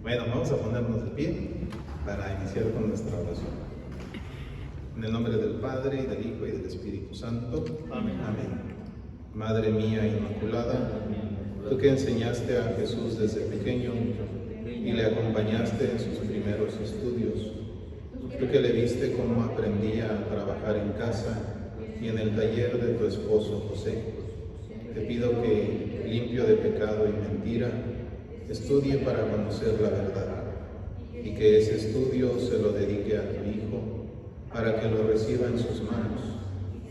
Bueno, vamos a ponernos de pie para iniciar con nuestra oración. En el nombre del Padre, y del Hijo, y del Espíritu Santo. Amén. Amén. Madre mía Inmaculada, tú que enseñaste a Jesús desde pequeño y le acompañaste en sus primeros estudios, tú que le viste cómo aprendía a trabajar en casa y en el taller de tu esposo José, te pido que, limpio de pecado y mentira, estudie para conocer la verdad, y que ese estudio se lo dedique a tu Hijo, para que lo reciba en sus manos,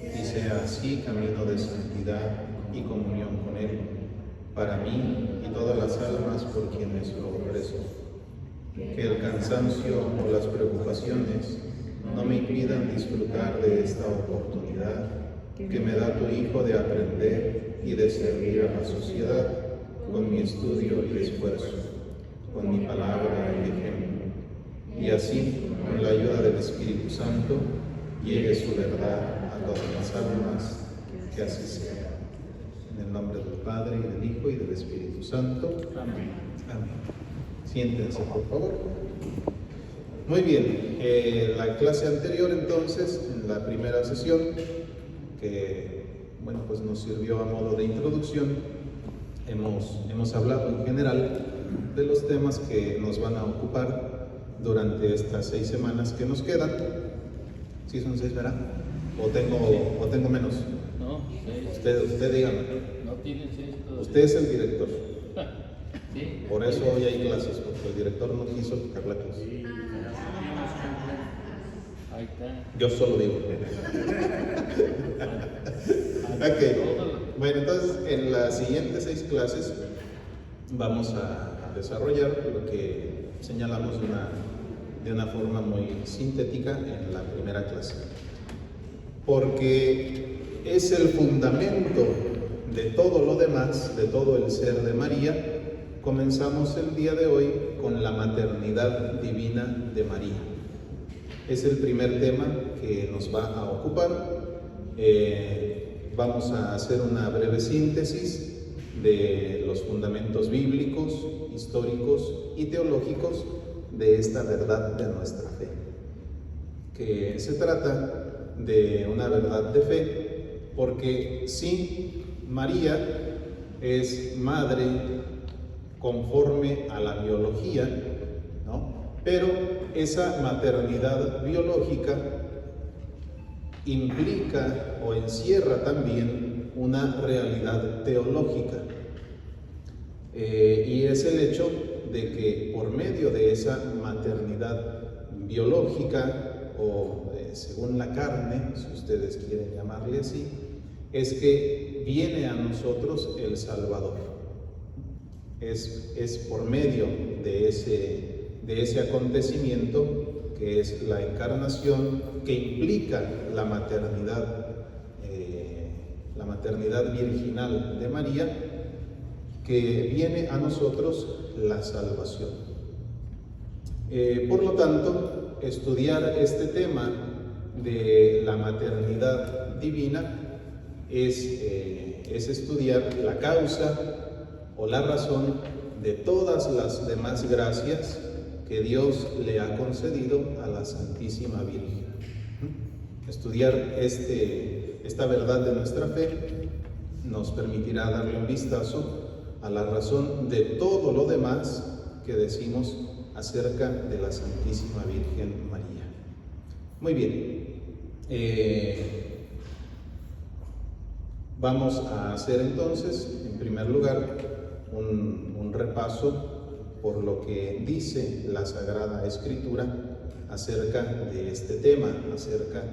y sea así camino de santidad y comunión con Él, para mí y todas las almas por quienes lo ofrezco. Que el cansancio o las preocupaciones no me impidan disfrutar de esta oportunidad que me da tu Hijo de aprender y de servir a la sociedad con mi estudio y esfuerzo, con mi palabra y ejemplo, y así, con la ayuda del Espíritu Santo, llegue su verdad a todas las almas, que así sea. En el nombre del Padre, y del Hijo, y del Espíritu Santo. Amén. Amén. Siéntense, por favor. Muy bien, la clase anterior entonces, en la primera sesión, que pues nos sirvió a modo de introducción, hemos hablado en general de los temas que nos van a ocupar durante estas 6 semanas que nos quedan. ¿Sí son 6, verdad? ¿O tengo menos? No, 6. Usted dígame. No tienen 6 todavía. Usted es el director. Sí. Por eso hoy hay clases, porque el director no quiso quitar la clase. Sí. Ahí está. Yo solo digo. Ok. Bueno, entonces en las siguientes 6 clases vamos a desarrollar lo que señalamos de una forma muy sintética en la primera clase. Porque es el fundamento de todo lo demás, de todo el ser de María. Comenzamos el día de hoy con la maternidad divina de María. Es el primer tema que nos va a ocupar. Vamos a hacer una breve síntesis de los fundamentos bíblicos, históricos y teológicos de esta verdad de nuestra fe. Que se trata de una verdad de fe porque sí, María es madre conforme a la biología, ¿no? Pero esa maternidad biológica implica o encierra también una realidad teológica, y es el hecho de que por medio de esa maternidad biológica o según la carne, si ustedes quieren llamarle así, es que viene a nosotros el Salvador. Es por medio de ese acontecimiento que es la encarnación, que implica la maternidad virginal de María, que viene a nosotros la salvación. Por lo tanto, estudiar este tema de la maternidad divina es estudiar la causa o la razón de todas las demás gracias que Dios le ha concedido a la Santísima Virgen. Estudiar esta verdad de nuestra fe nos permitirá darle un vistazo a la razón de todo lo demás que decimos acerca de la Santísima Virgen María. Muy bien, vamos a hacer entonces, en primer lugar, un repaso por lo que dice la Sagrada Escritura acerca de este tema, acerca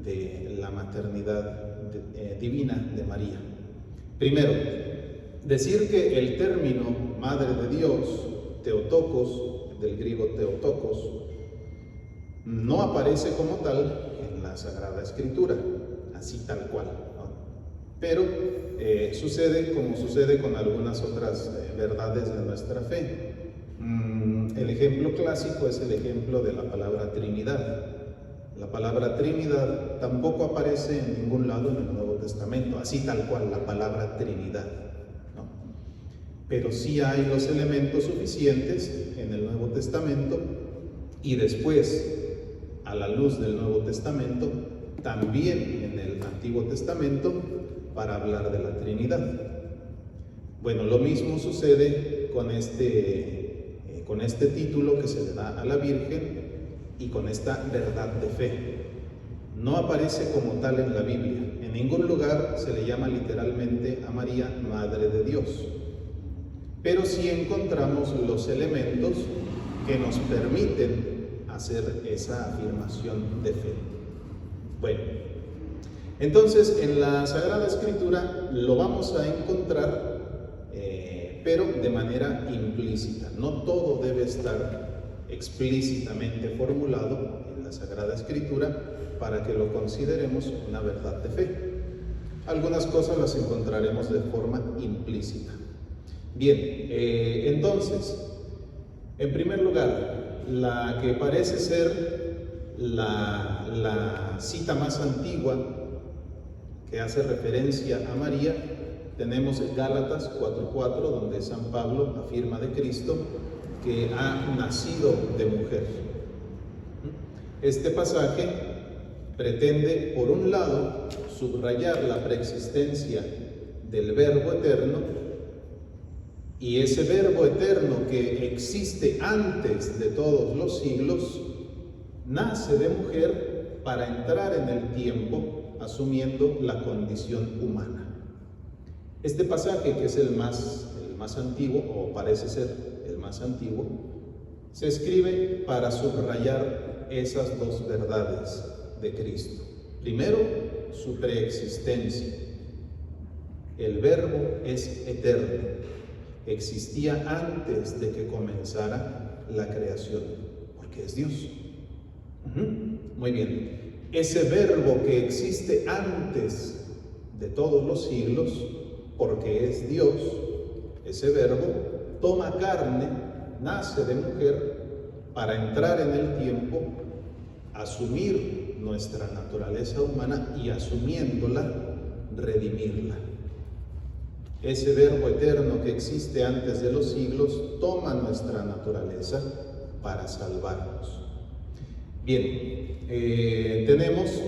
de la maternidad divina de María. Primero, decir que el término Madre de Dios, Theotokos, del griego Theotokos, no aparece como tal en la Sagrada Escritura, así tal cual, ¿no? Pero sucede como sucede con algunas otras verdades de nuestra fe. El ejemplo clásico es el ejemplo de la palabra Trinidad. La palabra Trinidad tampoco aparece en ningún lado en el Nuevo Testamento, así tal cual, la palabra Trinidad, ¿no? Pero sí hay los elementos suficientes en el Nuevo Testamento y después, a la luz del Nuevo Testamento, también en el Antiguo Testamento para hablar de la Trinidad. Bueno, lo mismo sucede con este título que se le da a la Virgen y con esta verdad de fe. No aparece como tal en la Biblia. En ningún lugar se le llama literalmente a María Madre de Dios. Pero sí encontramos los elementos que nos permiten hacer esa afirmación de fe. Bueno, entonces en la Sagrada Escritura lo vamos a encontrar, pero de manera implícita. No todo debe estar explícitamente formulado en la Sagrada Escritura para que lo consideremos una verdad de fe. Algunas cosas las encontraremos de forma implícita. Bien, entonces, en primer lugar, la que parece ser la cita más antigua que hace referencia a María, tenemos Gálatas 4:4, donde San Pablo afirma de Cristo que ha nacido de mujer. Este pasaje pretende, por un lado, subrayar la preexistencia del Verbo eterno, y ese Verbo eterno que existe antes de todos los siglos, nace de mujer para entrar en el tiempo asumiendo la condición humana. Este pasaje, que es el más antiguo, o parece ser el más antiguo, se escribe para subrayar esas dos verdades de Cristo. Primero, su preexistencia. El Verbo es eterno, existía antes de que comenzara la creación, porque es Dios. Muy bien, ese Verbo que existe antes de todos los siglos, porque es Dios, ese Verbo toma carne, nace de mujer para entrar en el tiempo, asumir nuestra naturaleza humana y, asumiéndola, redimirla. Ese Verbo eterno que existe antes de los siglos toma nuestra naturaleza para salvarnos. Bien, tenemos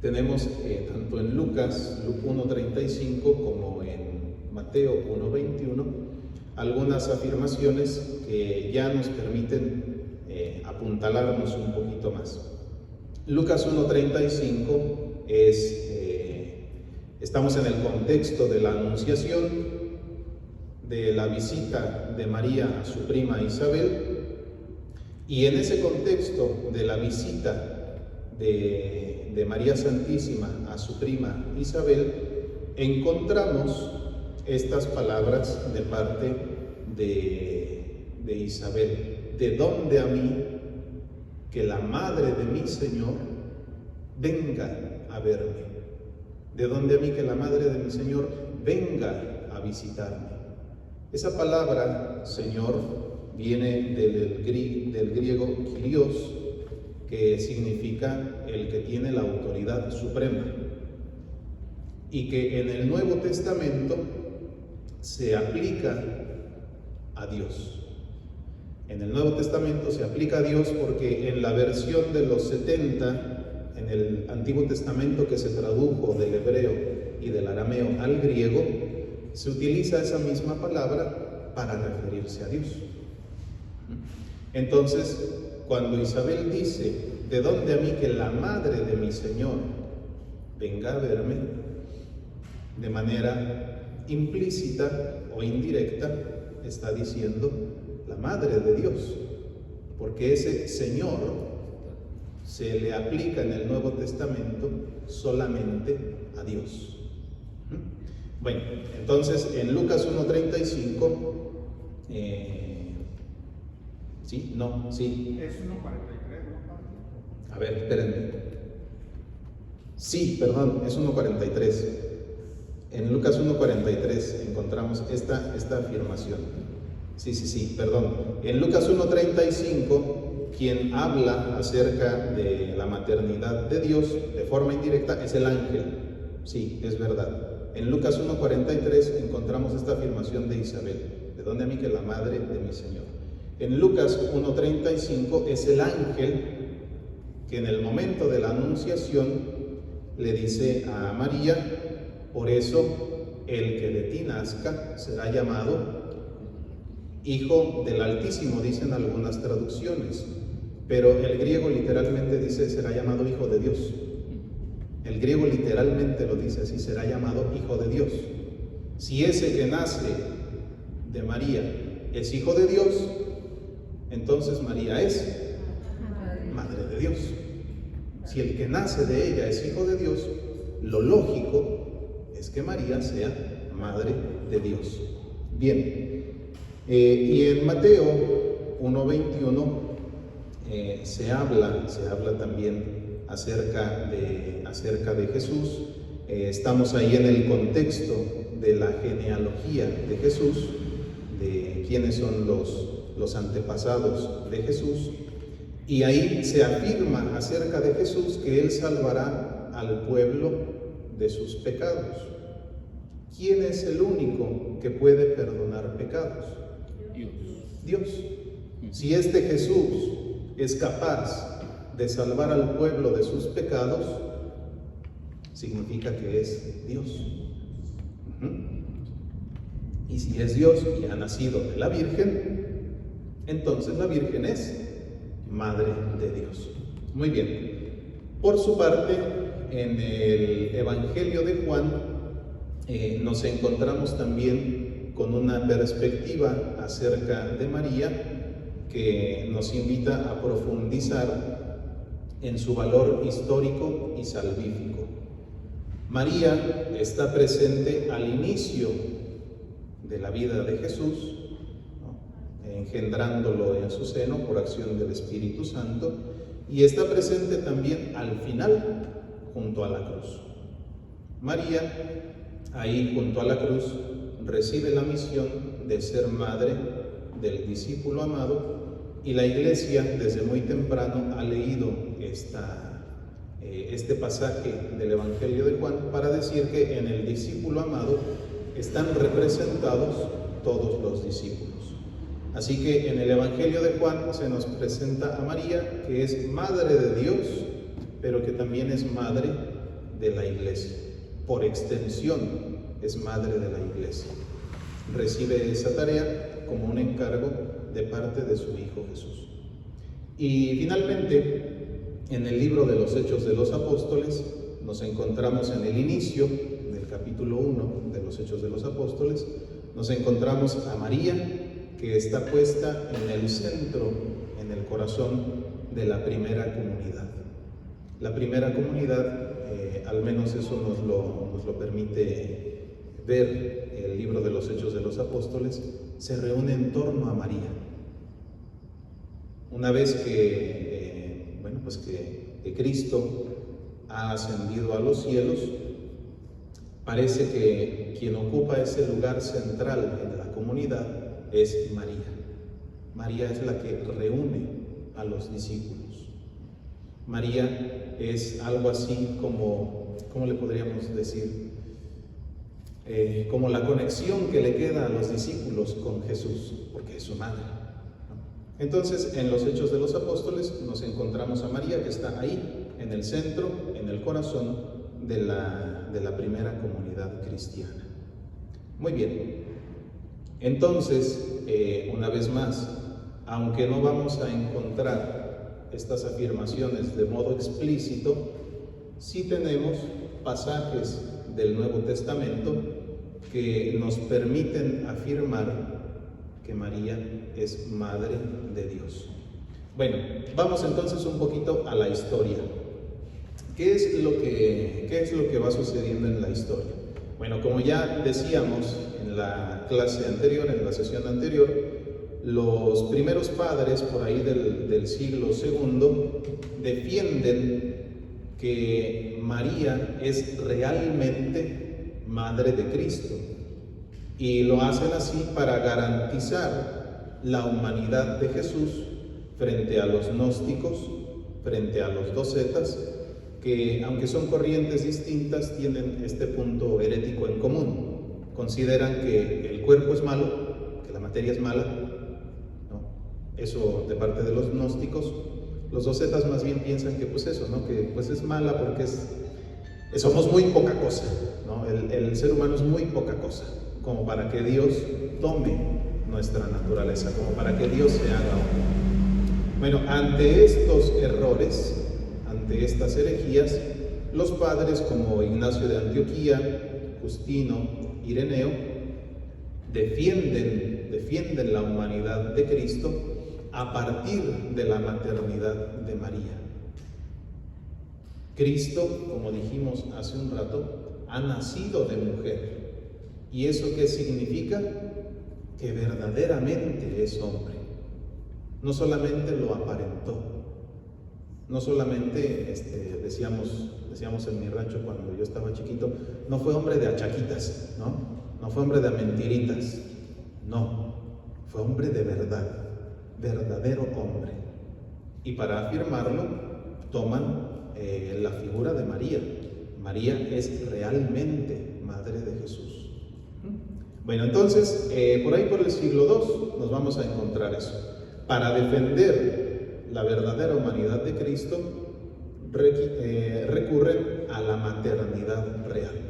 tanto en Lucas 1:35 como en Mateo 1:21 algunas afirmaciones que ya nos permiten apuntalarnos un poquito más. Lucas 1:35 estamos en el contexto de la Anunciación, de la visita de María a su prima Isabel, y en ese contexto de la visita de María Santísima a su prima Isabel, encontramos estas palabras de parte de Isabel: ¿de dónde a mí que la madre de mi Señor venga a verme? ¿De dónde a mí que la madre de mi Señor venga a visitarme? Esa palabra, Señor, viene del griego Kyrios, que significa el que tiene la autoridad suprema, y que en el Nuevo Testamento se aplica a Dios. En el Nuevo Testamento se aplica a Dios porque en la versión de los 70, en el Antiguo Testamento que se tradujo del hebreo y del arameo al griego, se utiliza esa misma palabra para referirse a Dios. Entonces, cuando Isabel dice: ¿de dónde a mí que la madre de mi Señor venga a verme?, de manera implícita o indirecta está diciendo la madre de Dios, porque ese Señor se le aplica en el Nuevo Testamento solamente a Dios. Bueno, entonces en Lucas 1:35, ¿sí? No, sí. Es 1:43, ¿no? A ver, espérenme. Sí, perdón, es 1:43. En Lucas 1:43 encontramos esta afirmación. Sí, perdón. En Lucas 1:35, quien habla acerca de la maternidad de Dios de forma indirecta es el ángel. Sí, es verdad. En Lucas 1:43 encontramos esta afirmación de Isabel: ¿de dónde a mí que la madre de mi Señor? En Lucas 1:35 es el ángel que en el momento de la anunciación le dice a María: por eso el que de ti nazca será llamado Hijo del Altísimo, dicen algunas traducciones, pero el griego literalmente dice será llamado Hijo de Dios. El griego literalmente lo dice así, será llamado Hijo de Dios. Si ese que nace de María es Hijo de Dios, entonces María es Madre de Dios. Si el que nace de ella es Hijo de Dios, lo lógico es que María sea Madre de Dios. Bien, y en Mateo 1:21 se habla también acerca de Jesús. Estamos ahí en el contexto de la genealogía de Jesús, de quiénes son los antepasados de Jesús, y ahí se afirma acerca de Jesús que Él salvará al pueblo de sus pecados. ¿Quién es el único que puede perdonar pecados? Dios. Si este Jesús es capaz de salvar al pueblo de sus pecados, significa que es Dios. Y si es Dios y ha nacido de la Virgen, entonces la Virgen es Madre de Dios. Muy bien. Por su parte, en el Evangelio de Juan nos encontramos también con una perspectiva acerca de María que nos invita a profundizar en su valor histórico y salvífico. María está presente al inicio de la vida de Jesús, engendrándolo en su seno por acción del Espíritu Santo, y está presente también al final, junto a la cruz. María, ahí junto a la cruz, recibe la misión de ser madre del discípulo amado, y la Iglesia desde muy temprano ha leído este pasaje del Evangelio de Juan para decir que en el discípulo amado están representados todos los discípulos. Así que en el Evangelio de Juan se nos presenta a María, que es Madre de Dios, pero que también es Madre de la Iglesia. Por extensión, es Madre de la Iglesia. Recibe esa tarea como un encargo de parte de su Hijo Jesús. Y finalmente, en el libro de los Hechos de los Apóstoles, nos encontramos en el inicio del capítulo 1 de los Hechos de los Apóstoles, nos encontramos a María, que está puesta en el centro, en el corazón de la primera comunidad. La primera comunidad, al menos eso nos lo permite ver el libro de los Hechos de los Apóstoles, se reúne en torno a María. Una vez que Cristo ha ascendido a los cielos, parece que quien ocupa ese lugar central en la comunidad es María. María es la que reúne a los discípulos. María es algo así como, ¿cómo le podríamos decir? Como la conexión que le queda a los discípulos con Jesús, porque es su madre. Entonces, en los Hechos de los Apóstoles nos encontramos a María, que está ahí, en el centro, en el corazón de la primera comunidad cristiana. Muy bien. Entonces, una vez más, aunque no vamos a encontrar estas afirmaciones de modo explícito, sí tenemos pasajes del Nuevo Testamento que nos permiten afirmar que María es Madre de Dios. Bueno, vamos entonces un poquito a la historia. ¿Qué es lo que va sucediendo en la historia? Bueno, como ya decíamos en la clase anterior, en la sesión anterior, los primeros padres por ahí del siglo II defienden que María es realmente Madre de Cristo, y lo hacen así para garantizar la humanidad de Jesús frente a los gnósticos, frente a los docetas, que aunque son corrientes distintas, tienen este punto herético en común. Consideran que el cuerpo es malo, que la materia es mala, ¿no? Eso de parte de los gnósticos. Los docetas más bien piensan que pues eso, ¿no? Que pues es mala porque somos muy poca cosa, ¿no? El ser humano es muy poca cosa, como para que Dios tome nuestra naturaleza, como para que Dios se haga hombre. Bueno, ante estos errores, ante estas herejías, los padres como Ignacio de Antioquía, Justino, Ireneo, defienden la humanidad de Cristo a partir de la maternidad de María. Cristo, como dijimos hace un rato, ha nacido de mujer. ¿Y eso qué significa? Que verdaderamente es hombre. No solamente lo aparentó, no solamente, decíamos en mi rancho cuando yo estaba chiquito, no fue hombre de achaquitas, no fue hombre de mentiritas, no, fue hombre de verdad, verdadero hombre. Y para afirmarlo, toman la figura de María. María es realmente Madre de Jesús. Bueno, entonces, por ahí por el siglo II nos vamos a encontrar eso. Para defender la verdadera humanidad de Cristo, recurren a la maternidad real.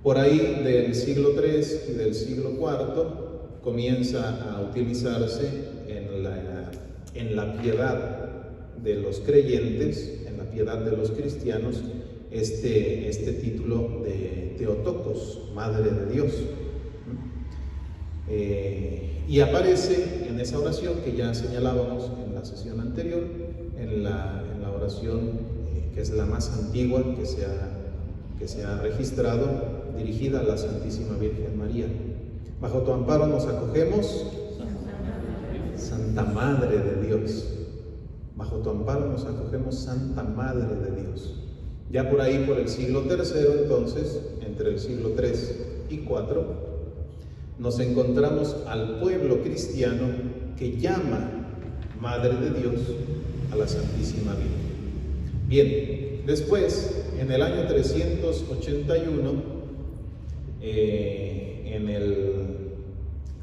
Por ahí del siglo III y del siglo IV comienza a utilizarse en la piedad de los creyentes, en la piedad de los cristianos, este título de Theotokos, Madre de Dios. Y aparece en esa oración que ya señalábamos en la sesión anterior, en la oración que es la más antigua que se ha registrado, dirigida a la Santísima Virgen María. Bajo tu amparo nos acogemos, Santa Madre de Dios. Bajo tu amparo nos acogemos, Santa Madre de Dios. Ya por ahí, por el siglo III, entonces, entre el siglo III y IV, nos encontramos al pueblo cristiano que llama Madre de Dios a la Santísima Virgen. Bien, después, en el año 381,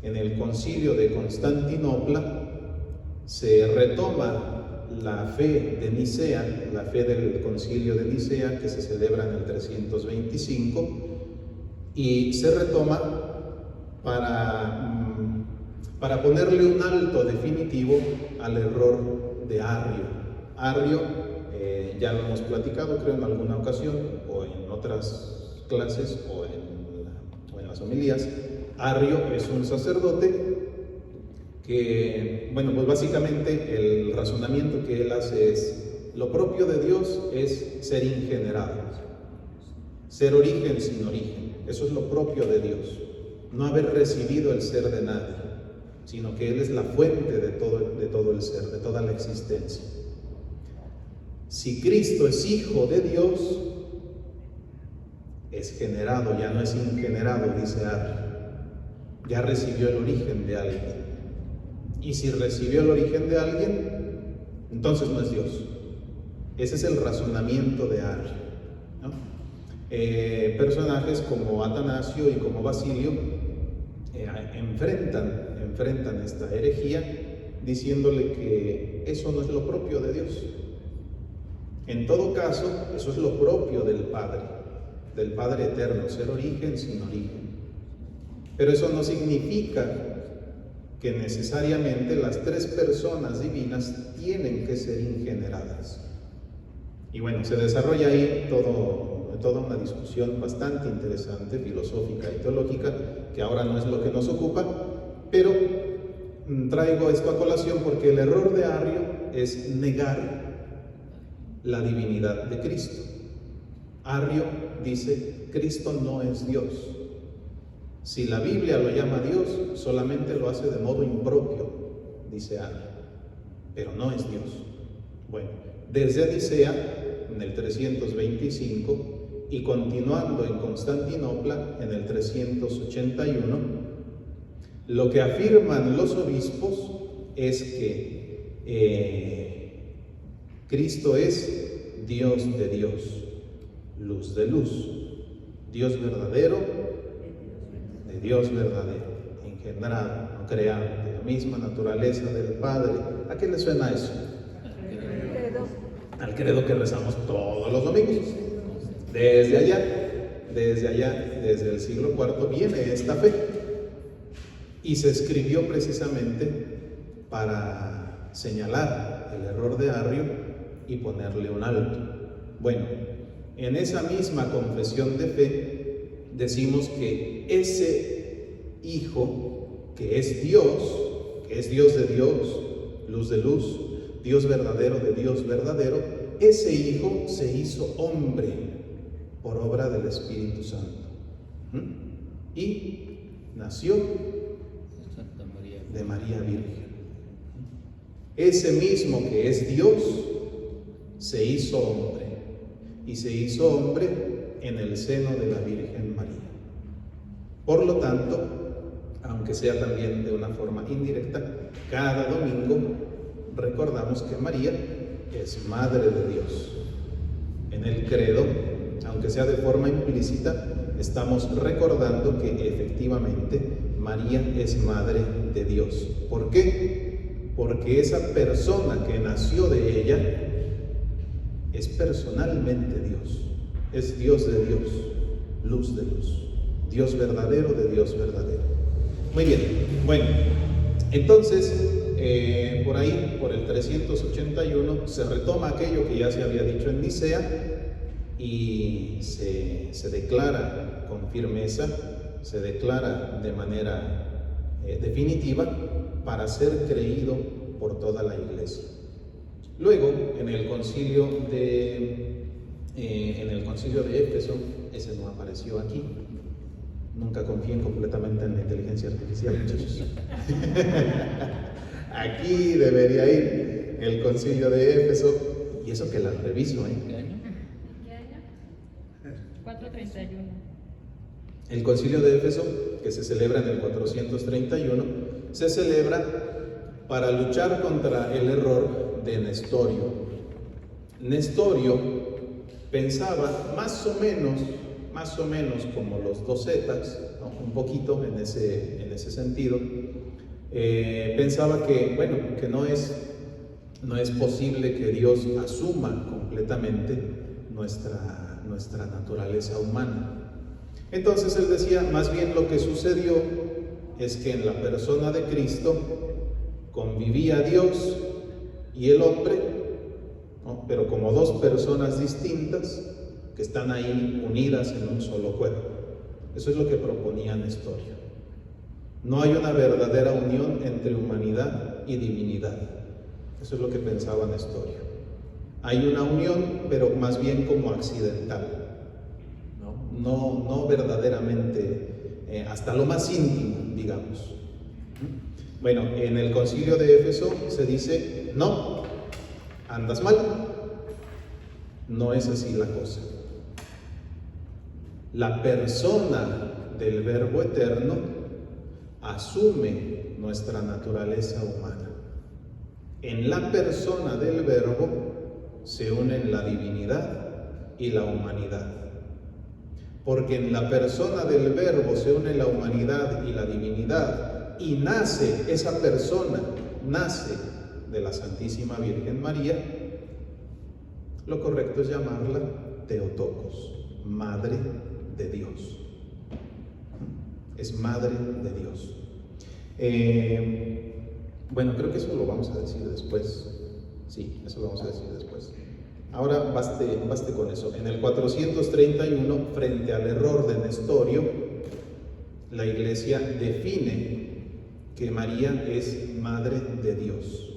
en el concilio de Constantinopla, se retoma la fe de Nicea, la fe del concilio de Nicea, que se celebra en el 325, y se retoma para ponerle un alto definitivo al error de Arrio. Arrio, ya lo hemos platicado creo en alguna ocasión, o en otras clases, o en las homilías. Arrio es un sacerdote que, bueno, pues básicamente el razonamiento que él hace es: lo propio de Dios es ser ingenerado, ser origen sin origen. Eso es lo propio de Dios, no haber recibido el ser de nadie, sino que Él es la fuente de todo el ser, de toda la existencia. Si Cristo es Hijo de Dios, es generado, ya no es ingenerado, dice Arrio. Ya recibió el origen de alguien. Y si recibió el origen de alguien, entonces no es Dios. Ese es el razonamiento de Arrio, ¿no? Personajes como Atanasio y como Basilio enfrentan esta herejía diciéndole que eso no es lo propio de Dios. En todo caso, eso es lo propio del Padre eterno, ser origen sin origen. Pero eso no significa que necesariamente las tres personas divinas tienen que ser ingeneradas. Y bueno, se desarrolla ahí toda una discusión bastante interesante, filosófica y teológica, que ahora no es lo que nos ocupa, pero traigo esto a colación porque el error de Arrio es negar la divinidad de Cristo. Arrio dice: Cristo no es Dios. Si la Biblia lo llama Dios, solamente lo hace de modo impropio, dice Arrio, pero no es Dios. Bueno, desde Nicea, en el 325, y continuando en Constantinopla, en el 381, lo que afirman los obispos es que Cristo es Dios de Dios, luz de luz, Dios verdadero de Dios verdadero, engendrado, no creado, misma naturaleza del Padre. ¿A qué le suena eso? Al credo que rezamos todos los domingos. Desde el siglo IV viene esta fe. Y se escribió precisamente para señalar el error de Arrio y ponerle un alto. Bueno, en esa misma confesión de fe decimos que ese Hijo, que es Dios de Dios, luz de luz, Dios verdadero de Dios verdadero, ese Hijo se hizo hombre por obra del Espíritu Santo. Y nació de María Virgen. Ese mismo que es Dios se hizo hombre, y se hizo hombre en el seno de la Virgen María. Por lo tanto, aunque sea también de una forma indirecta, cada domingo recordamos que María es Madre de Dios. En el credo, aunque sea de forma implícita, estamos recordando que efectivamente María es Madre de Dios. ¿Por qué? Porque esa persona que nació de ella es personalmente Dios. Es Dios de Dios, luz de luz, Dios verdadero de Dios verdadero. Muy bien, bueno, entonces por ahí, por el 381, se retoma aquello que ya se había dicho en Nicea y se declara con firmeza, se declara de manera definitiva para ser creído por toda la Iglesia. Luego, en el concilio de Éfeso, ese no apareció aquí. Nunca confíen completamente en la inteligencia artificial, muchachos. Aquí debería ir el concilio de Éfeso, y eso que la reviso, ¿Qué año? 431. El concilio de Éfeso, que se celebra en el 431, se celebra para luchar contra el error de Nestorio. Nestorio pensaba más o menos como los docetas, ¿no? Un poquito en ese sentido. Pensaba que, bueno, que no es posible que Dios asuma completamente nuestra naturaleza humana. Entonces él decía, más bien lo que sucedió es que en la persona de Cristo convivía Dios y el hombre, ¿no? Pero como dos personas distintas que están ahí unidas en un solo cuerpo. Eso es lo que proponía Nestorio. No hay una verdadera unión entre humanidad y divinidad. Eso es lo que pensaba Nestorio. Hay una unión, pero más bien como accidental, no verdaderamente, hasta lo más íntimo, digamos. Bueno, en el concilio de Éfeso se dice, no, andas mal. No es así la cosa. La persona del Verbo eterno asume nuestra naturaleza humana. En la persona del Verbo se unen la divinidad y la humanidad. Porque en la persona del Verbo se une la humanidad y la divinidad, y nace esa persona, nace de la Santísima Virgen María. Lo correcto es llamarla Theotokos, Madre de Dios. Es Madre de Dios. Bueno, creo que eso lo vamos a decir después. Sí, eso lo vamos a decir después. Ahora baste con eso. En el 431, frente al error de Nestorio, la Iglesia define que María es Madre de Dios.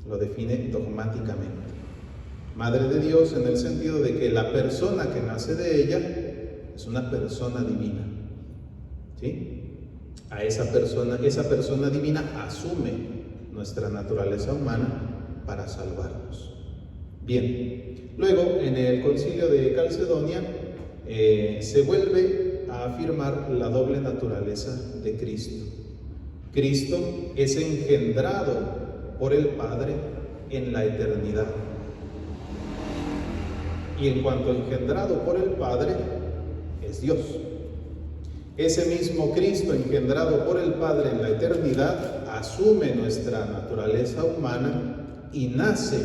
Lo define dogmáticamente. Madre de Dios en el sentido de que la persona que nace de ella es una persona divina. ¿Sí? A esa persona divina asume nuestra naturaleza humana para salvarnos. Bien, luego en el concilio de Calcedonia se vuelve a afirmar la doble naturaleza de Cristo. Cristo es engendrado por el Padre en la eternidad. Y en cuanto engendrado por el Padre, es Dios. Ese mismo Cristo engendrado por el Padre en la eternidad asume nuestra naturaleza humana y nace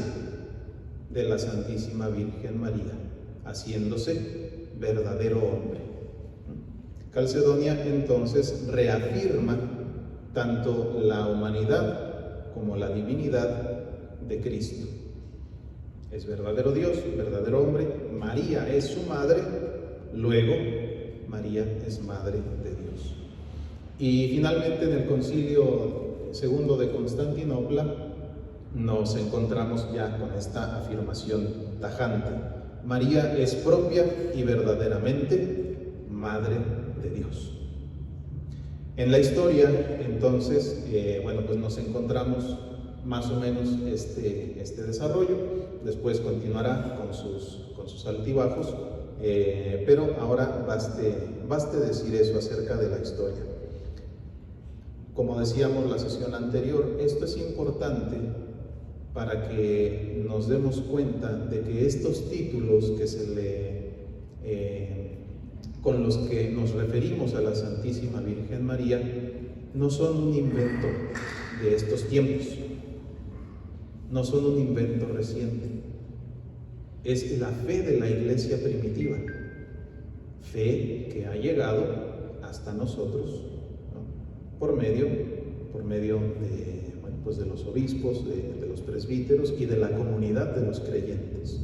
de la Santísima Virgen María, haciéndose verdadero hombre. Calcedonia entonces reafirma tanto la humanidad como la divinidad de Cristo. Es verdadero Dios, verdadero hombre. María es su madre, luego María es madre de Dios. Y finalmente en el Concilio II de Constantinopla nos encontramos ya con esta afirmación tajante: María es propia y verdaderamente madre de Dios. En la historia, entonces, pues nos encontramos más o menos este desarrollo. Después continuará con sus altibajos, pero ahora baste decir eso acerca de la historia. Como decíamos la sesión anterior, esto es importante para que nos demos cuenta de que estos títulos con los que nos referimos a la Santísima Virgen María no son un invento de estos tiempos, no son un invento reciente. Es la fe de la Iglesia primitiva, fe que ha llegado hasta nosotros, ¿no? por medio de los obispos, de los presbíteros y de la comunidad de los creyentes.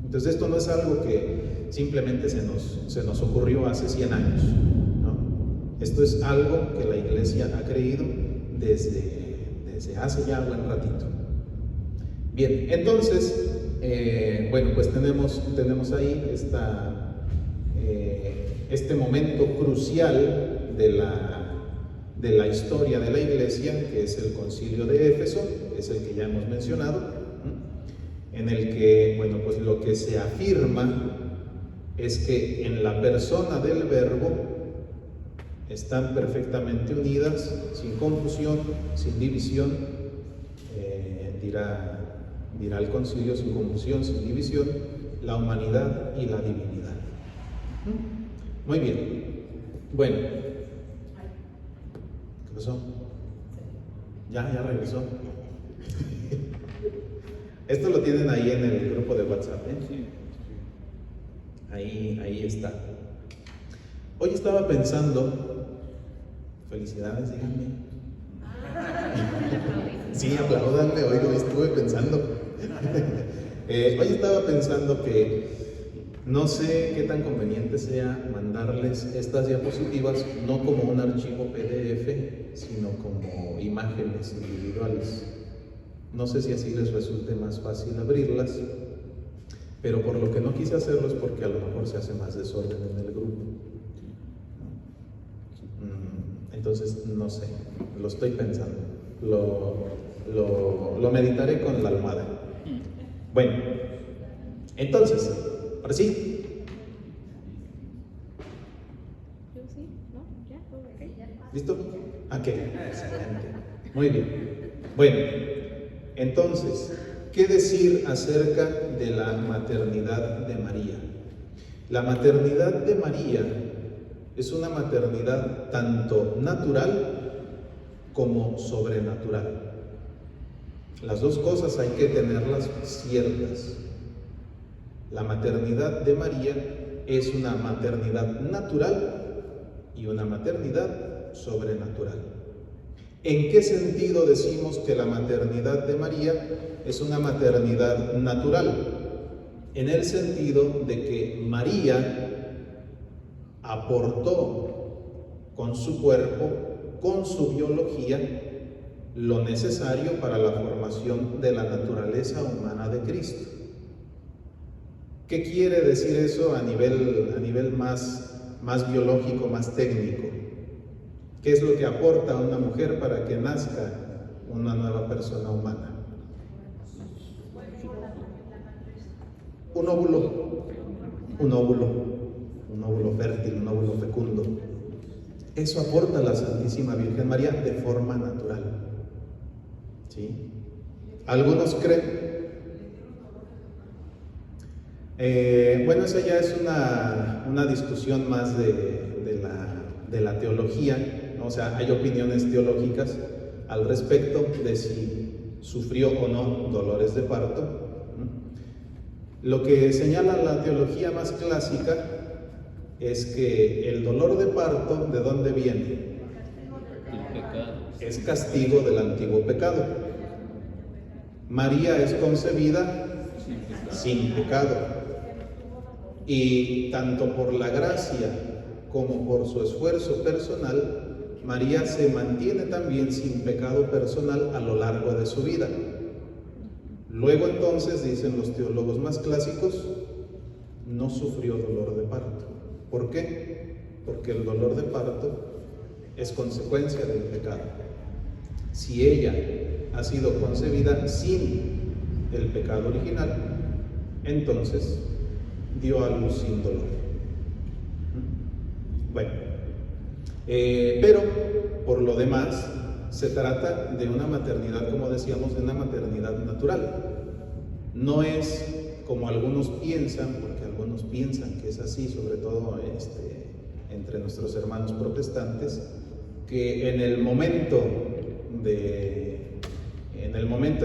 Entonces esto no es algo que simplemente se nos ocurrió hace 100 años, ¿no? Esto es algo que la Iglesia ha creído desde hace ya buen ratito. Bien, entonces, pues tenemos ahí este momento crucial de la historia de la Iglesia, que es el Concilio de Éfeso, que es el que ya hemos mencionado, en el que, pues lo que se afirma es que en la persona del Verbo están perfectamente unidas, sin confusión, sin división, dirá el concilio, sin confusión, sin división, la humanidad y la divinidad. Muy bien. Bueno. ¿Qué pasó? Ya regresó. Esto lo tienen ahí en el grupo de WhatsApp, ¿eh? Sí. Ahí está. Hoy estaba pensando, felicidades, díganme. Sí, aplaudanme, hoy lo estuve pensando. Hoy estaba pensando que no sé qué tan conveniente sea mandarles estas diapositivas no como un archivo PDF, sino como imágenes individuales. No sé si así les resulte más fácil abrirlas, pero por lo que no quise hacerlo es porque a lo mejor se hace más desorden en el grupo. Entonces, no sé, lo estoy pensando, lo meditaré con la almohada. Bueno, entonces, ahora sí. ¿Listo? Ok, excelente. Muy bien. Bueno, entonces, ¿qué decir acerca de la maternidad de María? La maternidad de María es una maternidad tanto natural como sobrenatural. Las dos cosas hay que tenerlas ciertas. La maternidad de María es una maternidad natural y una maternidad sobrenatural. ¿En qué sentido decimos que la maternidad de María es una maternidad natural? En el sentido de que María aportó con su cuerpo, con su biología, lo necesario para la formación de la naturaleza humana de Cristo. ¿Qué quiere decir eso a nivel más biológico, más técnico? ¿Qué es lo que aporta a una mujer para que nazca una nueva persona humana? Un óvulo fértil, un óvulo fecundo. Eso aporta la Santísima Virgen María de forma natural. ¿Sí? Algunos creen. Esa ya es una discusión más de la teología, ¿no? O sea, hay opiniones teológicas al respecto de si sufrió o no dolores de parto. Lo que señala la teología más clásica es que el dolor de parto, ¿de dónde viene? El pecado. Es castigo del antiguo pecado. María es concebida sin pecado. Y tanto por la gracia como por su esfuerzo personal, María se mantiene también sin pecado personal a lo largo de su vida. Luego entonces, dicen los teólogos más clásicos, no sufrió dolor de parto. ¿Por qué? Porque el dolor de parto es consecuencia del pecado. Si ella ha sido concebida sin el pecado original, entonces dio a luz sin dolor. Bueno, pero por lo demás se trata de una maternidad, como decíamos, de una maternidad natural. No es como algunos piensan, porque algunos piensan que es así, sobre todo entre nuestros hermanos protestantes, que en el momento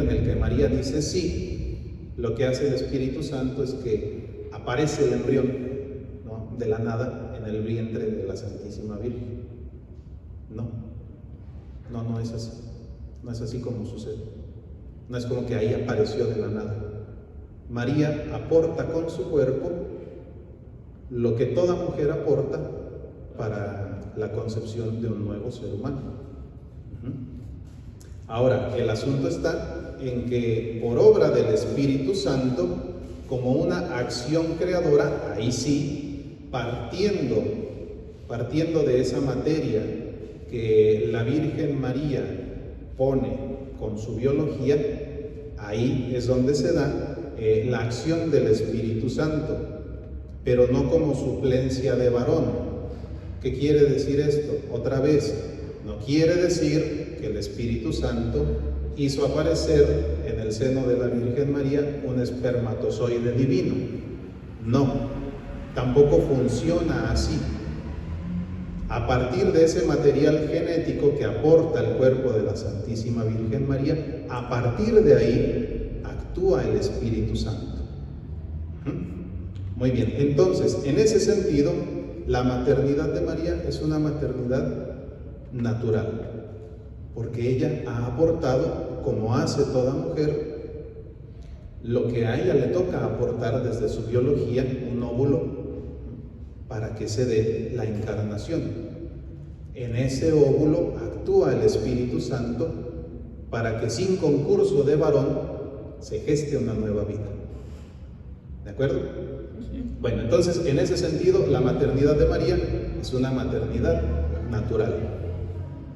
en el que María dice sí, lo que hace el Espíritu Santo es que aparece el embrión, ¿no?, de la nada en el vientre de la Santísima Virgen. No es así. No es así como sucede. No es como que ahí apareció de la nada. María aporta con su cuerpo lo que toda mujer aporta para la concepción de un nuevo ser humano. Ahora, el asunto está en que por obra del Espíritu Santo, como una acción creadora, ahí sí, partiendo de esa materia que la Virgen María pone con su biología, ahí es donde se da la acción del Espíritu Santo, pero no como suplencia de varón. ¿Qué quiere decir esto? Otra vez, no quiere decir que el Espíritu Santo hizo aparecer en el seno de la Virgen María un espermatozoide divino. No, tampoco funciona así. A partir de ese material genético que aporta el cuerpo de la Santísima Virgen María, a partir de ahí actúa el Espíritu Santo. Muy bien, entonces, en ese sentido, la maternidad de María es una maternidad natural, porque ella ha aportado, como hace toda mujer, lo que a ella le toca aportar desde su biología, un óvulo, para que se dé la encarnación. En ese óvulo actúa el Espíritu Santo para que sin concurso de varón se geste una nueva vida. ¿De acuerdo? Bueno, entonces en ese sentido la maternidad de María es una maternidad natural.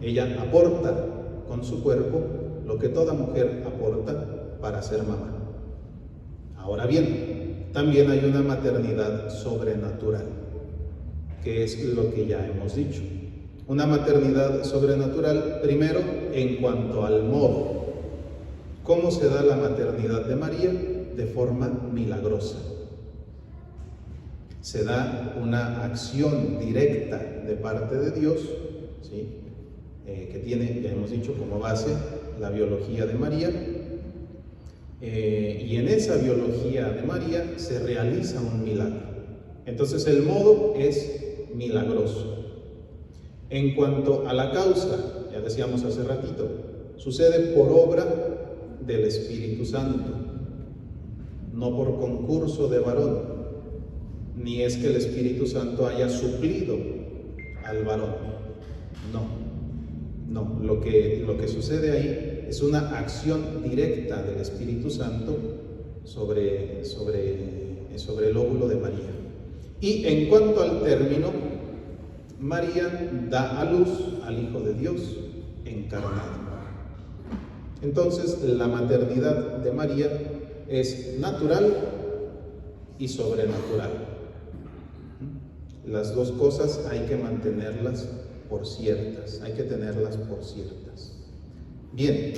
Ella aporta con su cuerpo lo que toda mujer aporta para ser mamá. Ahora bien, también hay una maternidad sobrenatural, que es lo que ya hemos dicho. Una maternidad sobrenatural, primero, en cuanto al modo. ¿Cómo se da la maternidad de María? De forma milagrosa. Se da una acción directa de parte de Dios, ¿sí?, que tiene, ya hemos dicho, como base la biología de María. Y en esa biología de María se realiza un milagro. Entonces el modo es milagroso. En cuanto a la causa, ya decíamos hace ratito, sucede por obra del Espíritu Santo, no por concurso de varón, ni es que el Espíritu Santo haya suplido al varón. No, lo que sucede ahí es una acción directa del Espíritu Santo sobre el óvulo de María. Y en cuanto al término, María da a luz al Hijo de Dios encarnado. Entonces, la maternidad de María es natural y sobrenatural. Las dos cosas hay que mantenerlas por ciertas, hay que tenerlas por ciertas. Bien,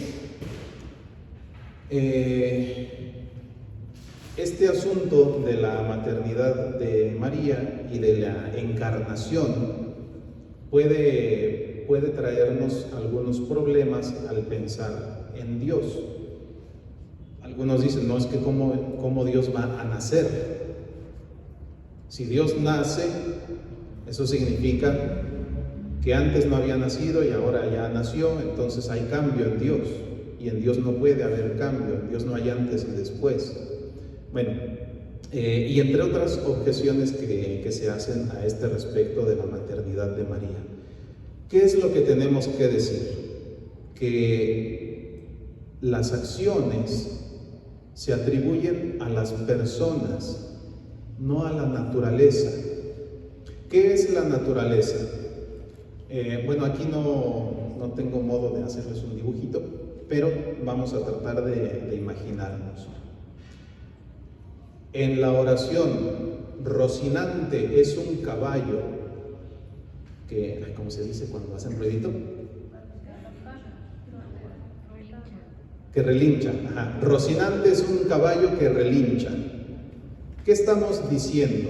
este asunto de la maternidad de María y de la encarnación puede puede traernos algunos problemas al pensar en Dios. Algunos dicen, no, es que ¿cómo Dios va a nacer? Si Dios nace, eso significa que antes no había nacido y ahora ya nació, entonces hay cambio en Dios. Y en Dios no puede haber cambio, en Dios no hay antes y después. Bueno, y entre otras objeciones que se hacen a este respecto de la maternidad de María. ¿Qué es lo que tenemos que decir? Que las acciones se atribuyen a las personas, no a la naturaleza. ¿Qué es la naturaleza? Bueno, aquí no tengo modo de hacerles un dibujito, pero vamos a tratar de imaginarnos. En la oración, Rocinante es un caballo que, ¿cómo se dice cuando hacen ruidito? Que relincha. Ajá. Rocinante es un caballo que relincha. ¿Qué estamos diciendo?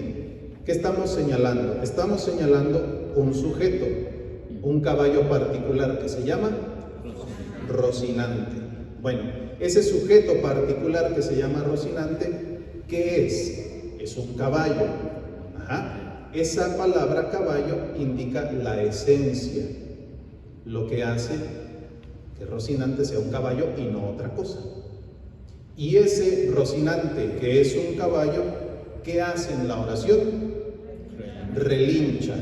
¿Qué estamos señalando? Estamos señalando un sujeto, un caballo particular que se llama Rocinante. Bueno, ese sujeto particular que se llama Rocinante, ¿qué es? Es un caballo. Ajá. Esa palabra caballo indica la esencia, lo que hace que Rocinante sea un caballo y no otra cosa. Y ese Rocinante, que es un caballo, ¿qué hace en la oración? Relincha.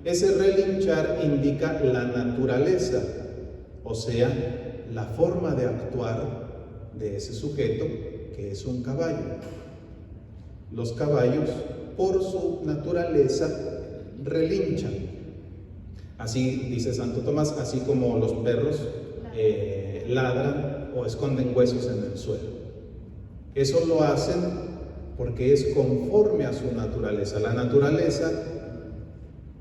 Ese relinchar indica la naturaleza, o sea, la forma de actuar de ese sujeto que es un caballo. Los caballos, por su naturaleza, relinchan. Así dice Santo Tomás, así como los perros ladran o esconden huesos en el suelo. Eso lo hacen porque es conforme a su naturaleza. La naturaleza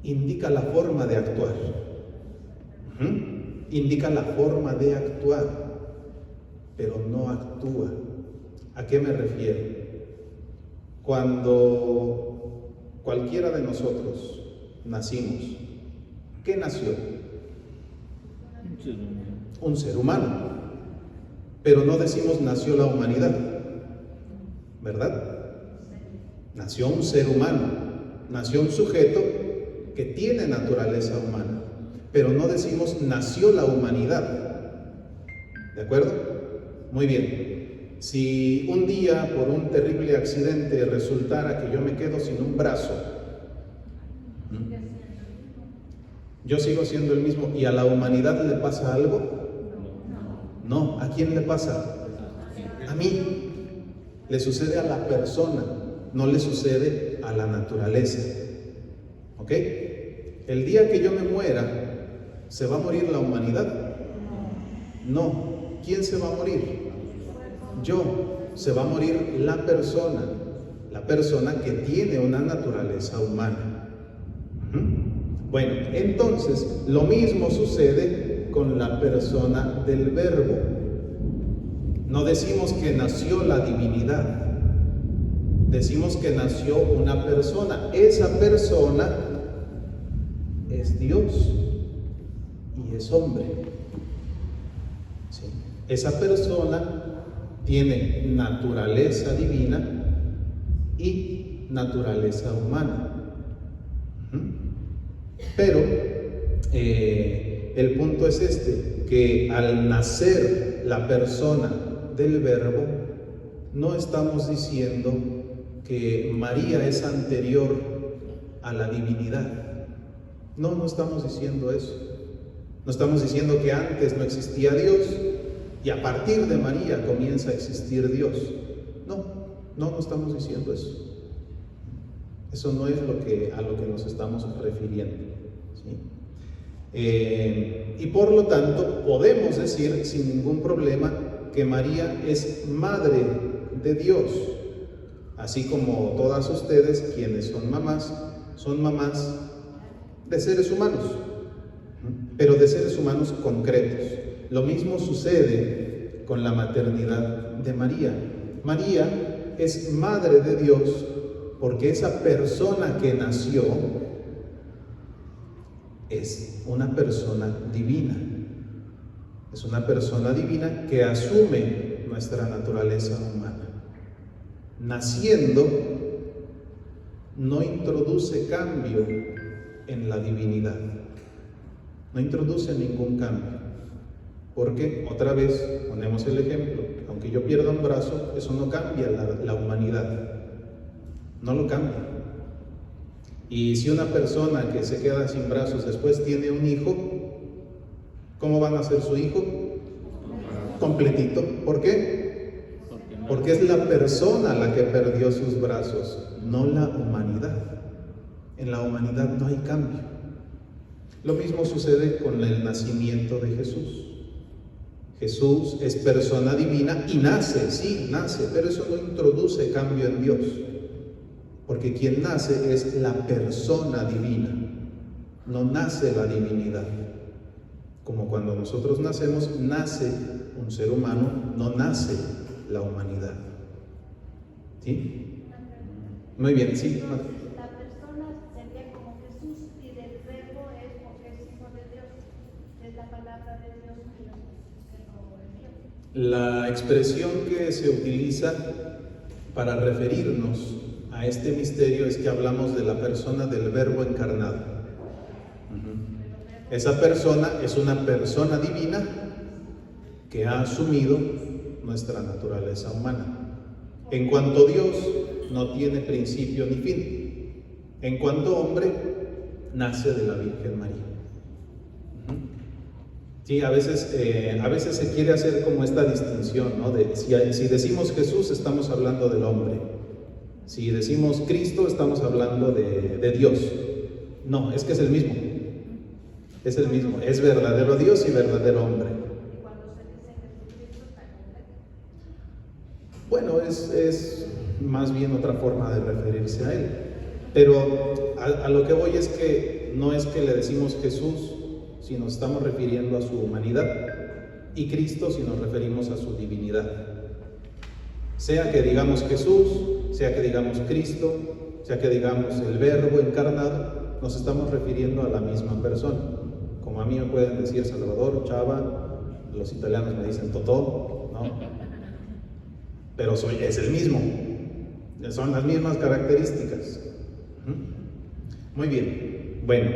indica la forma de actuar. Indica la forma de actuar, pero no actúa. ¿A qué me refiero? Cuando cualquiera de nosotros nacimos, ¿qué nació? Un ser humano. Pero no decimos nació la humanidad, ¿verdad? Nació un ser humano, nació un sujeto que tiene naturaleza humana, pero no decimos nació la humanidad. ¿De acuerdo? Muy bien. Si un día por un terrible accidente resultara que yo me quedo sin un brazo, ¿yo sigo siendo el mismo y a la humanidad le pasa algo? No. ¿A quién le pasa? A mí. Le sucede a la persona, no le sucede a la naturaleza. ¿Ok? El día que yo me muera, ¿se va a morir la humanidad? No. ¿Quién se va a morir? Yo. Se va a morir la persona que tiene una naturaleza humana. Bueno, entonces lo mismo sucede con la persona del Verbo. No decimos que nació la divinidad, decimos que nació una persona. Esa persona es Dios y es hombre. ¿Sí? Esa persona tiene naturaleza divina y naturaleza humana. Pero el punto es este, que al nacer la persona del Verbo, no estamos diciendo que María es anterior a la divinidad. No estamos diciendo eso. No estamos diciendo que antes no existía Dios y a partir de María comienza a existir Dios. No estamos diciendo eso. Eso no es a lo que nos estamos refiriendo, ¿sí? Y por lo tanto podemos decir sin ningún problema que María es madre de Dios, así como todas ustedes quienes son mamás de seres humanos, pero de seres humanos concretos. Lo mismo sucede con la maternidad de María. María es madre de Dios porque esa persona que nació es una persona divina. Es una persona divina que asume nuestra naturaleza humana. Naciendo, no introduce cambio en la divinidad. No introduce ningún cambio. Porque, otra vez, ponemos el ejemplo, aunque yo pierda un brazo, eso no cambia la humanidad. No lo cambia. Y si una persona que se queda sin brazos después tiene un hijo, ¿cómo va a nacer su hijo? Completito. ¿Por qué? Porque es la persona la que perdió sus brazos, no la humanidad. En la humanidad no hay cambio. Lo mismo sucede con el nacimiento de Jesús. Jesús es persona divina y nace, sí, nace, pero eso no introduce cambio en Dios. Porque quien nace es la persona divina, no nace la divinidad. Como cuando nosotros nacemos, nace un ser humano, no nace la humanidad. ¿Sí? Muy bien, sí. La persona sería como Jesús y del verbo es porque es hijo de Dios. Es la palabra de Dios que lo envió. La expresión que se utiliza para referirnos a este misterio es que hablamos de la persona del verbo encarnado. Esa persona es una persona divina que ha asumido nuestra naturaleza humana. En cuanto Dios, no tiene principio ni fin. En cuanto hombre, nace de la Virgen María. Sí, a veces se quiere hacer como esta distinción, ¿no? Si decimos Jesús, estamos hablando del hombre. Si decimos Cristo, estamos hablando de Dios. No, es que es el mismo. Es el mismo. Es verdadero Dios y verdadero hombre. Y cuando se dice Jesucristo está completo. Bueno, es más bien otra forma de referirse a Él. Pero a lo que voy es que no es que le decimos Jesús si nos estamos refiriendo a su humanidad, y Cristo si nos referimos a su divinidad. Sea que digamos Jesús, sea que digamos Cristo, sea que digamos el Verbo encarnado, nos estamos refiriendo a la misma persona. Como a mí me pueden decir Salvador, Chava, los italianos me dicen Totó, ¿no? Pero es el mismo, son las mismas características. Muy bien, bueno,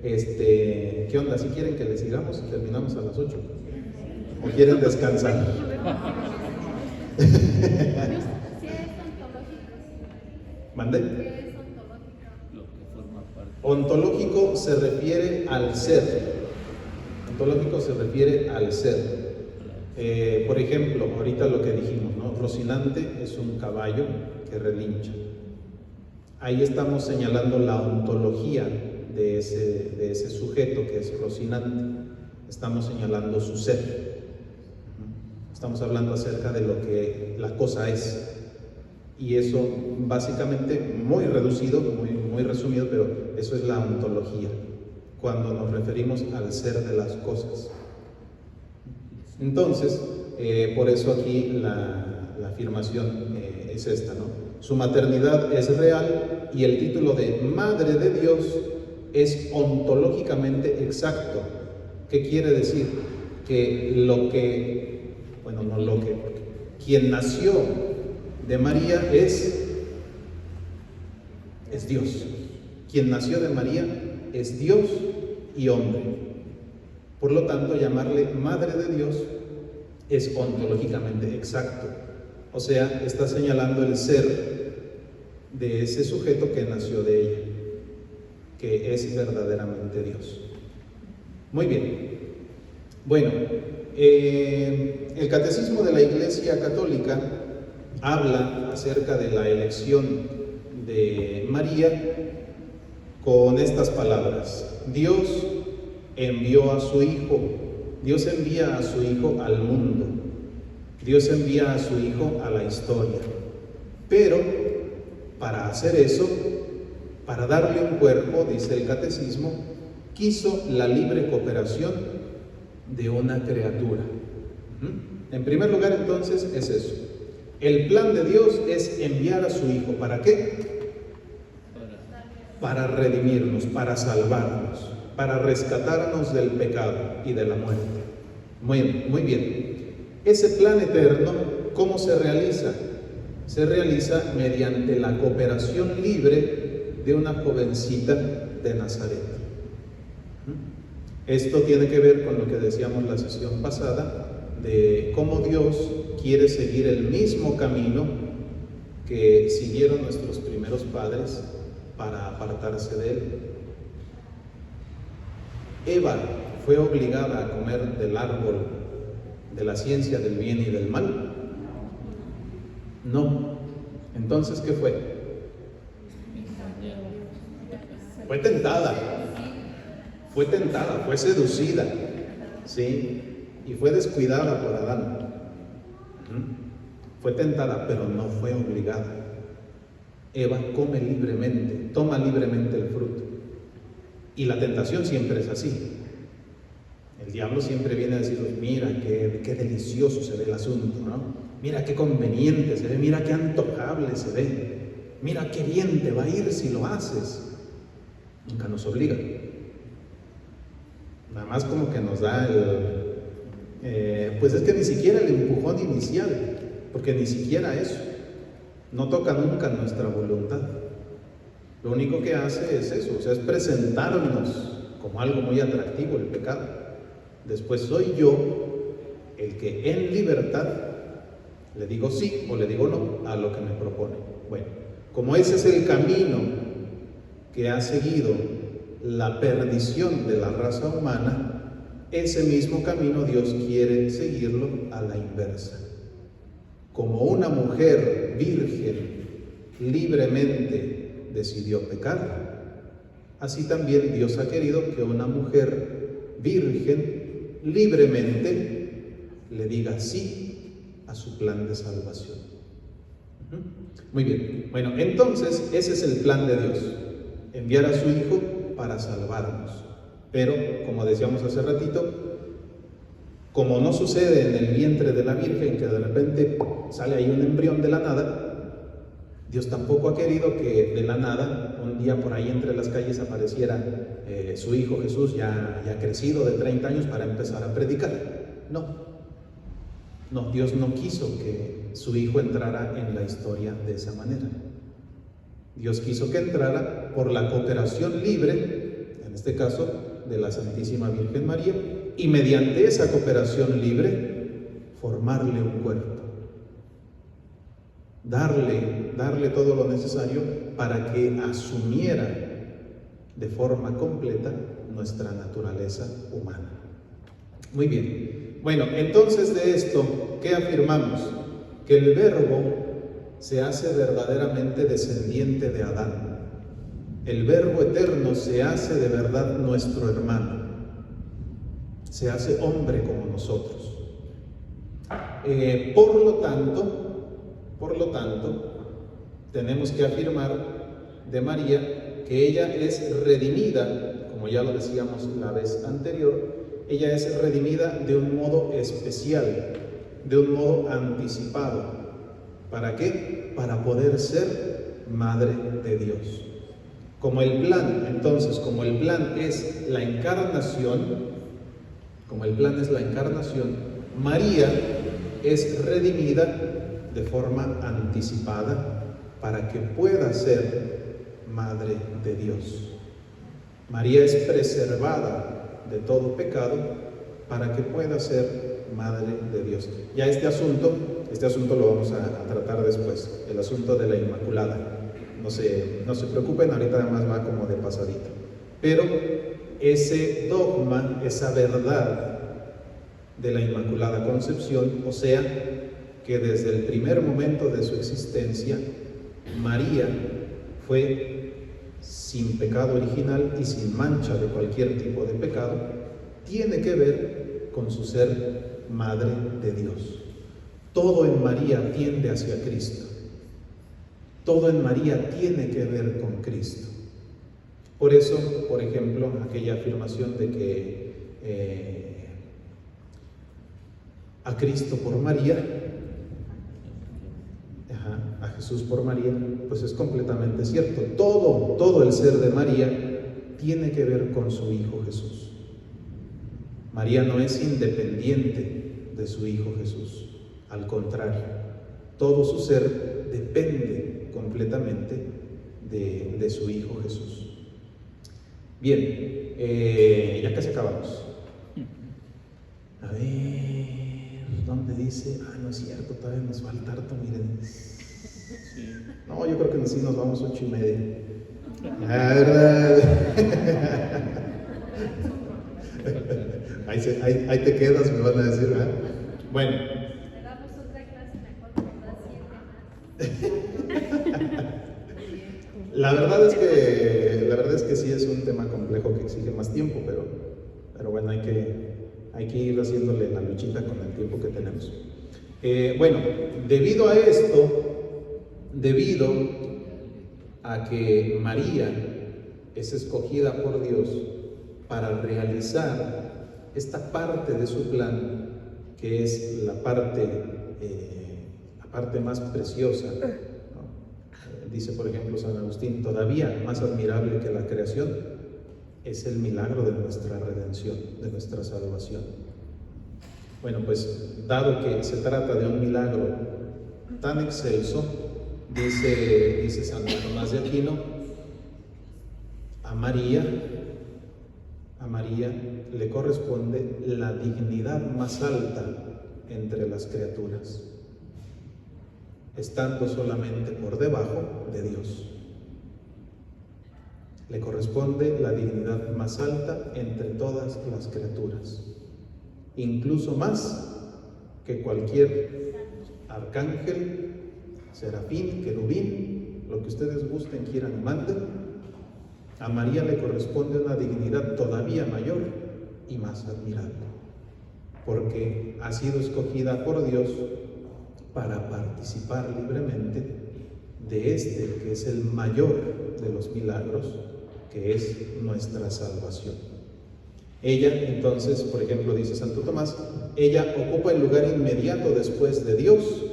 ¿qué onda? ¿Si quieren que les sigamos y terminamos a las 8? ¿O quieren descansar? ¿Sí es ontológico? ¿Mandé? ¿Qué es ontológico? Lo que forma parte. Ontológico se refiere al ser. Ontológico se refiere al ser. Por ejemplo, ahorita lo que dijimos, ¿no? Rocinante es un caballo que relincha. Ahí estamos señalando la ontología de ese sujeto que es Rocinante. Estamos señalando su ser. Estamos hablando acerca de lo que la cosa es. Y eso básicamente, muy reducido, muy resumido, pero eso es la ontología, cuando nos referimos al ser de las cosas. Entonces, por eso aquí la afirmación es esta, ¿no? Su maternidad es real y el título de Madre de Dios es ontológicamente exacto. ¿Qué quiere decir? Que quien nació de María es Dios. Quien nació de María es Dios y hombre. Por lo tanto, llamarle Madre de Dios es ontológicamente exacto. O sea, está señalando el ser de ese sujeto que nació de ella, que es verdaderamente Dios. Muy bien. Bueno, el Catecismo de la Iglesia Católica habla acerca de la elección de María con estas palabras: Dios envió a su Hijo. Dios envía a su Hijo al mundo. Dios envía a su Hijo a la historia. Pero para hacer eso, para darle un cuerpo, dice el Catecismo, quiso la libre cooperación de una criatura. En primer lugar, entonces, es eso. El plan de Dios es enviar a su Hijo. ¿Para qué? Para redimirnos, para salvarnos. para rescatarnos del pecado y de la muerte. Muy bien. Ese plan eterno, ¿cómo se realiza? Se realiza mediante la cooperación libre de una jovencita de Nazaret. Esto tiene que ver con lo que decíamos la sesión pasada, de cómo Dios quiere seguir el mismo camino que siguieron nuestros primeros padres para apartarse de Él. Eva fue obligada a comer del árbol de la ciencia del bien y del mal. No. Entonces, ¿qué fue? Fue tentada, fue seducida, ¿sí? Y fue descuidada por Adán. Fue tentada, pero no fue obligada. Eva come libremente, toma libremente el fruto. Y la tentación siempre es así. El diablo siempre viene a decir, mira qué delicioso se ve el asunto, ¿no? Mira qué conveniente se ve, mira qué antojable se ve, mira qué bien te va a ir si lo haces. Nunca nos obliga. Nada más como que nos da pues es que ni siquiera el empujón inicial, porque ni siquiera eso. No toca nunca nuestra voluntad. Lo único que hace es eso, o sea, es presentarnos como algo muy atractivo el pecado. Después soy yo el que en libertad le digo sí o le digo no a lo que me propone. Bueno, como ese es el camino que ha seguido la perdición de la raza humana, ese mismo camino Dios quiere seguirlo a la inversa. Como una mujer virgen libremente decidió pecar, así también Dios ha querido que una mujer virgen libremente le diga sí a su plan de salvación. Muy bien. Bueno, entonces ese es el plan de Dios, enviar a su Hijo para salvarnos. Pero, como decíamos hace ratito, como no sucede en el vientre de la Virgen, que de repente sale ahí un embrión de la nada, Dios tampoco ha querido que de la nada, un día por ahí entre las calles apareciera su Hijo Jesús ya crecido de 30 años para empezar a predicar. No, Dios no quiso que su Hijo entrara en la historia de esa manera. Dios quiso que entrara por la cooperación libre, en este caso, de la Santísima Virgen María, y mediante esa cooperación libre, formarle un cuerpo. Darle todo lo necesario para que asumiera de forma completa nuestra naturaleza humana. Muy bien. Bueno, entonces de esto, ¿qué afirmamos? Que el Verbo se hace verdaderamente descendiente de Adán. El Verbo eterno se hace de verdad nuestro hermano. Se hace hombre como nosotros. Por lo tanto, tenemos que afirmar de María que ella es redimida, como ya lo decíamos la vez anterior, ella es redimida de un modo especial, de un modo anticipado. ¿Para qué? Para poder ser madre de Dios. Como el plan es la encarnación, María es redimida de forma anticipada para que pueda ser madre de Dios. María es preservada de todo pecado para que pueda ser madre de Dios. Ya este asunto lo vamos a tratar después, el asunto de la Inmaculada. No se preocupen, ahorita además va como de pasadito. Pero ese dogma, esa verdad de la Inmaculada Concepción, o sea, que desde el primer momento de su existencia, María fue sin pecado original y sin mancha de cualquier tipo de pecado, tiene que ver con su ser madre de Dios. Todo en María tiende hacia Cristo. Todo en María tiene que ver con Cristo. Por eso, por ejemplo, aquella afirmación de que a Cristo por María, a Jesús por María, pues es completamente cierto. Todo el ser de María tiene que ver con su Hijo Jesús. María no es independiente de su Hijo Jesús, al contrario, todo su ser depende completamente de su Hijo Jesús. Bien, ya casi acabamos. A ver, ¿dónde dice? No es cierto, todavía nos falta harto, miren. No, yo creo que sí nos vamos 8:30. La verdad. Ahí te quedas, me van a decir, ¿verdad? Bueno. Le damos otra clase mejor, nos da 7 más. La verdad es que sí es un tema complejo que exige más tiempo, pero bueno, hay que ir haciéndole la luchita con el tiempo que tenemos. Bueno, debido a esto, debido a que María es escogida por Dios para realizar esta parte de su plan, que es la parte más preciosa, ¿no? Dice, por ejemplo, San Agustín, todavía más admirable que la creación es el milagro de nuestra redención, de nuestra salvación. Bueno, pues dado que se trata de un milagro tan excelso, dice San Tomás de Aquino, a María le corresponde la dignidad más alta entre las criaturas, estando solamente por debajo de Dios. Le corresponde la dignidad más alta entre todas las criaturas, incluso más que cualquier arcángel, serafín, querubín, lo que ustedes gusten, quieran y manden. A María le corresponde una dignidad todavía mayor y más admirable, porque ha sido escogida por Dios para participar libremente de este, que es el mayor de los milagros, que es nuestra salvación. Ella, entonces, por ejemplo, dice Santo Tomás, ella ocupa el lugar inmediato después de Dios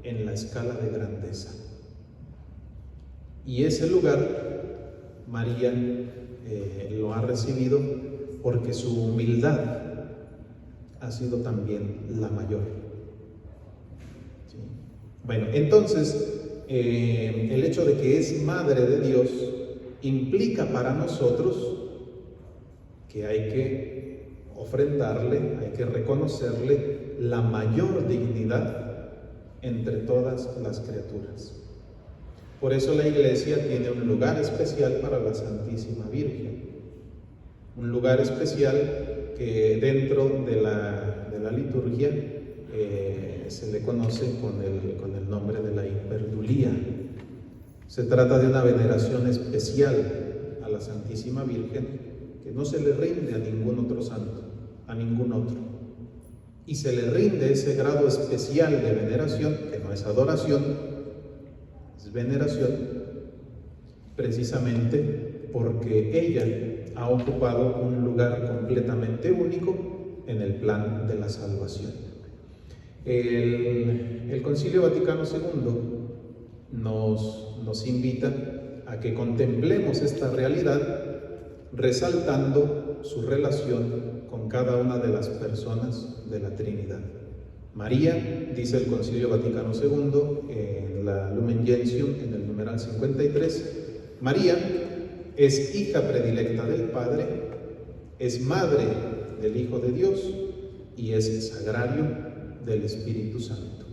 en la escala de grandeza. Y ese lugar María lo ha recibido porque su humildad ha sido también la mayor. ¿Sí? Bueno, entonces, el hecho de que es Madre de Dios implica para nosotros que hay que ofrendarle, hay que reconocerle la mayor dignidad entre todas las criaturas. Por eso la Iglesia tiene un lugar especial para la Santísima Virgen, un lugar especial que dentro de la liturgia se le conoce con el nombre de la hiperdulía. Se trata de una veneración especial a la Santísima Virgen que no se le rinde a ningún otro santo, a ningún otro. Y se le rinde ese grado especial de veneración, que no es adoración, es veneración, precisamente porque ella ha ocupado un lugar completamente único en el plan de la salvación. El Concilio Vaticano II nos invita a que contemplemos esta realidad resaltando su relación con cada una de las personas de la Trinidad. María, dice el Concilio Vaticano II, en la Lumen Gentium, en el numeral 53, María es hija predilecta del Padre, es madre del Hijo de Dios y es sagrario del Espíritu Santo.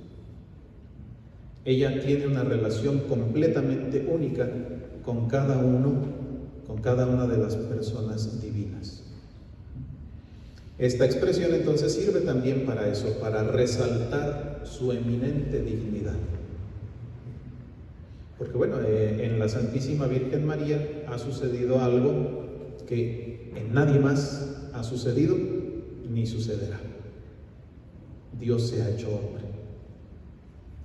Ella tiene una relación completamente única con cada una de las personas divinas. Esta expresión entonces sirve también para eso, para resaltar su eminente dignidad. Porque bueno, en la Santísima Virgen María ha sucedido algo que en nadie más ha sucedido ni sucederá. Dios se ha hecho hombre.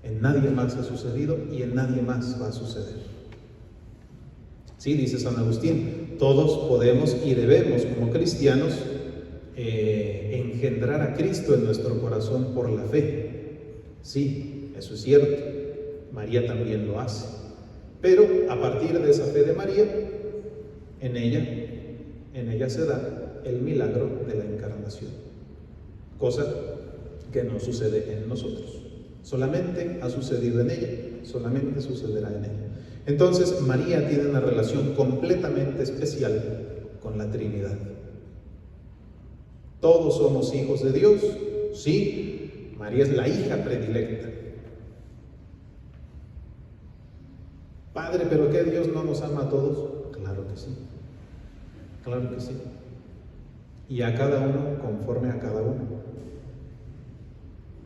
En nadie más ha sucedido y en nadie más va a suceder. Sí, dice San Agustín, todos podemos y debemos como cristianos engendrar a Cristo en nuestro corazón por la fe. Sí, eso es cierto. María también lo hace. Pero a partir de esa fe de María, en ella En ella se da el milagro de la encarnación, cosa que no sucede en nosotros. Solamente ha sucedido en ella, solamente sucederá en ella. Entonces, María tiene una relación completamente especial con la Trinidad. Todos somos hijos de Dios, sí, María es la hija predilecta. Padre, ¿pero qué Dios no nos ama a todos? Claro que sí, claro que sí. Y a cada uno conforme a cada uno.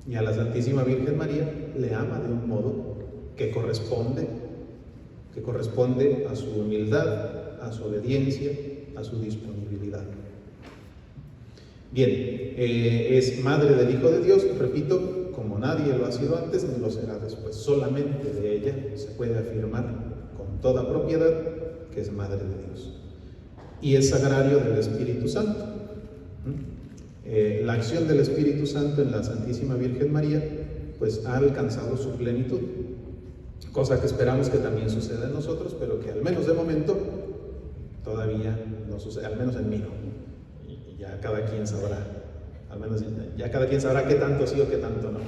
Y a la Santísima Virgen María le ama de un modo que corresponde a su humildad, a su obediencia, a su disponibilidad. Bien, es madre del Hijo de Dios, repito, como nadie lo ha sido antes ni lo será después. Solamente de ella se puede afirmar con toda propiedad que es madre de Dios. Y es sagrario del Espíritu Santo. La acción del Espíritu Santo en la Santísima Virgen María pues ha alcanzado su plenitud, cosa que esperamos que también suceda en nosotros, pero que al menos de momento todavía no sucede, al menos en mí no. Y ya cada quien sabrá, al menos ya cada quien sabrá qué tanto sí o qué tanto no.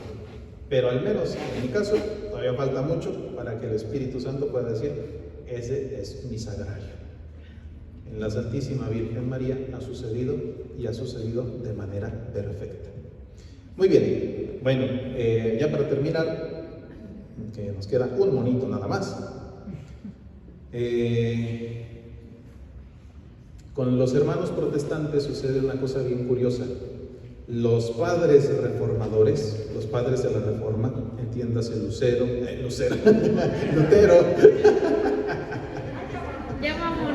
Pero al menos en mi caso todavía falta mucho para que el Espíritu Santo pueda decir, ese es mi sagrario. En la Santísima Virgen María ha sucedido y ha sucedido de manera perfecta. Muy bien, bueno, ya para terminar, que nos queda un monito nada más. Con los hermanos protestantes sucede una cosa bien curiosa. Los padres reformadores, los padres de la Reforma, entiéndase Lutero,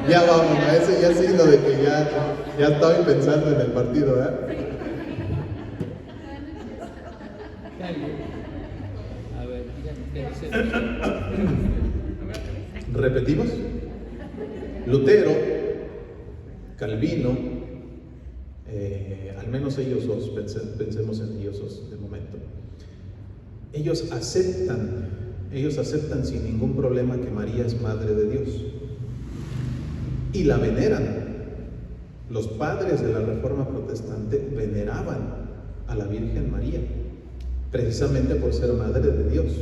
Ya vamos, ese ya es signo de que ya estaba pensando en el partido, ¿verdad? A ver, díganme qué dice. Repetimos. Lutero, Calvino, al menos ellos dos, pensemos en ellos dos de momento. Ellos aceptan sin ningún problema que María es Madre de Dios. Y la veneran. Los padres de la Reforma Protestante veneraban a la Virgen María, precisamente por ser Madre de Dios.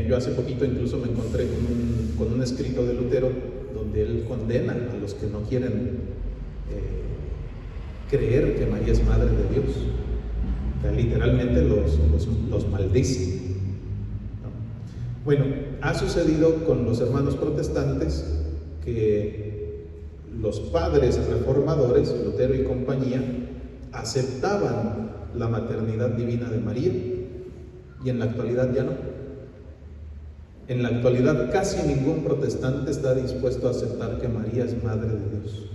Yo hace poquito incluso me encontré con un escrito de Lutero donde él condena a los que no quieren creer que María es Madre de Dios. O sea, literalmente los maldice, ¿no? Bueno, ha sucedido con los hermanos protestantes que los padres reformadores, Lutero y compañía, aceptaban la maternidad divina de María y en la actualidad ya no. En la actualidad casi ningún protestante está dispuesto a aceptar que María es Madre de Dios.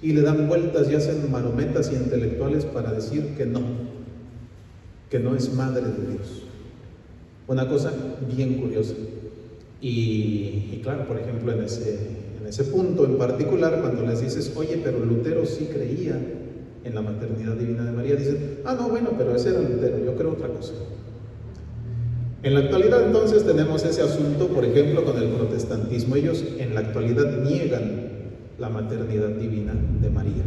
Y le dan vueltas y hacen marometas intelectuales para decir que no es Madre de Dios. Una cosa bien curiosa. Y claro, por ejemplo, en ese punto en particular, cuando les dices, oye, pero Lutero sí creía en la maternidad divina de María, dicen, no, bueno, pero ese era Lutero, yo creo otra cosa. En la actualidad entonces tenemos ese asunto, por ejemplo, con el protestantismo. Ellos en la actualidad niegan la maternidad divina de María.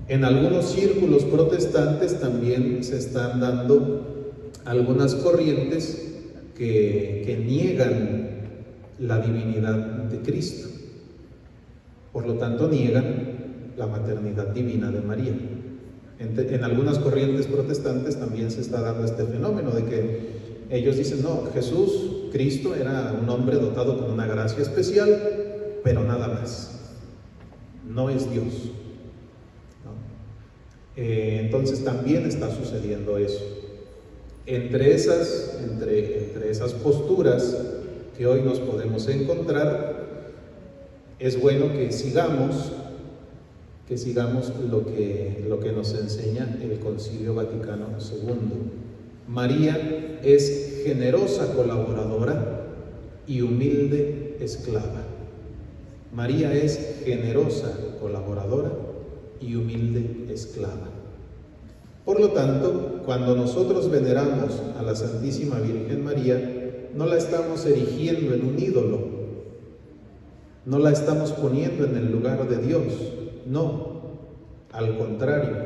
En algunos círculos protestantes también se están dando algunas corrientes que niegan la divinidad de Cristo. Por lo tanto, niegan la maternidad divina de María. En algunas corrientes protestantes también se está dando este fenómeno de que ellos dicen, no, Jesús, Cristo, era un hombre dotado con una gracia especial, pero nada más. No es Dios, ¿no? Entonces también está sucediendo eso. Entre esas posturas que hoy nos podemos encontrar, es bueno que sigamos lo que nos enseña el Concilio Vaticano II. María es generosa colaboradora y humilde esclava. María es generosa colaboradora y humilde esclava. Por lo tanto, cuando nosotros veneramos a la Santísima Virgen María, no la estamos erigiendo en un ídolo, No la estamos poniendo en el lugar de Dios, no, al contrario,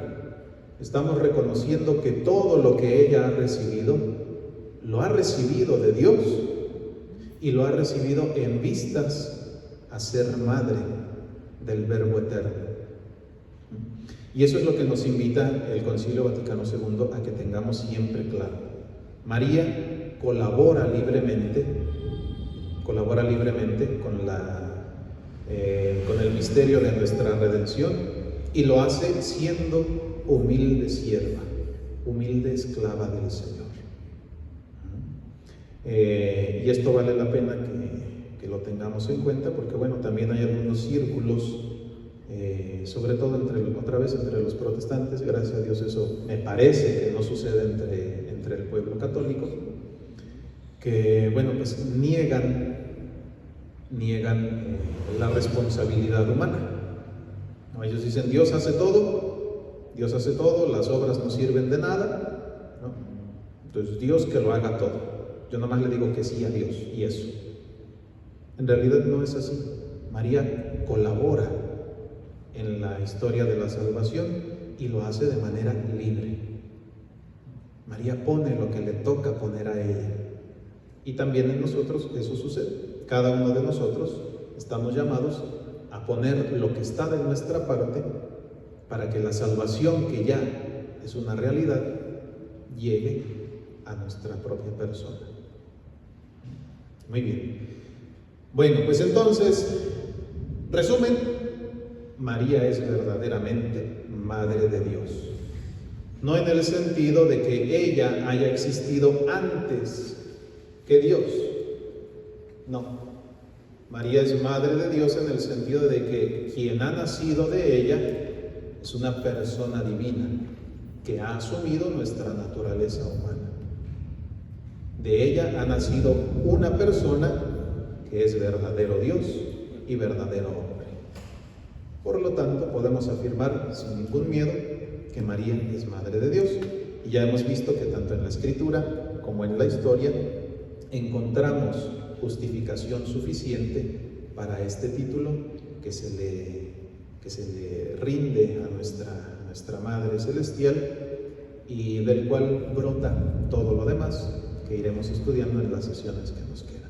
estamos reconociendo que todo lo que ella ha recibido, lo ha recibido de Dios y lo ha recibido en vistas a ser madre del Verbo eterno. Y eso es lo que nos invita el Concilio Vaticano II a que tengamos siempre claro. María colabora libremente con el misterio de nuestra redención, y lo hace siendo humilde sierva, humilde esclava del Señor. Y esto vale la pena que lo tengamos en cuenta, porque bueno, también hay algunos círculos, sobre todo entre los protestantes, gracias a Dios eso me parece que no sucede entre el pueblo católico, que bueno, pues niegan la responsabilidad humana. ¿No? Ellos dicen, Dios hace todo, las obras no sirven de nada, ¿no? Entonces Dios que lo haga todo, yo nomás le digo que sí a Dios y eso. En realidad no es así. María colabora en la historia de la salvación y lo hace de manera libre. María pone lo que le toca poner a ella, y también en nosotros eso sucede. Cada uno de nosotros estamos llamados a poner lo que está de nuestra parte para que la salvación, que ya es una realidad, llegue a nuestra propia persona. Muy bien. Bueno, pues entonces, resumen, María es verdaderamente Madre de Dios. No en el sentido de que ella haya existido antes que Dios. No. María es Madre de Dios en el sentido de que quien ha nacido de ella es una persona divina que ha asumido nuestra naturaleza humana. De ella ha nacido una persona que es verdadero Dios y verdadero hombre. Por lo tanto, podemos afirmar sin ningún miedo que María es Madre de Dios. Y ya hemos visto que tanto en la Escritura como en la historia encontramos justificación suficiente para este título que se le rinde a nuestra Madre Celestial, y del cual brota todo lo demás que iremos estudiando en las sesiones que nos quedan.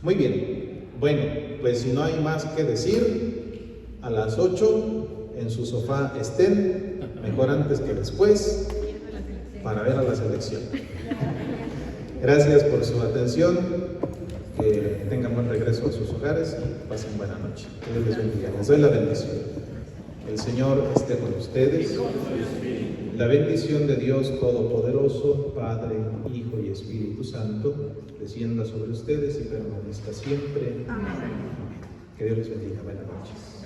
Muy bien, bueno, pues si no hay más que decir, a las 8 en su sofá estén, mejor antes que después, para ver a la selección. Gracias por su atención, que tengan buen regreso a sus hogares y pasen buena noche. Que Dios les bendiga. Les doy la bendición. El Señor esté con ustedes. La bendición de Dios Todopoderoso, Padre, Hijo y Espíritu Santo, descienda sobre ustedes y permanezca siempre. Amén. Que Dios les bendiga. Buenas noches.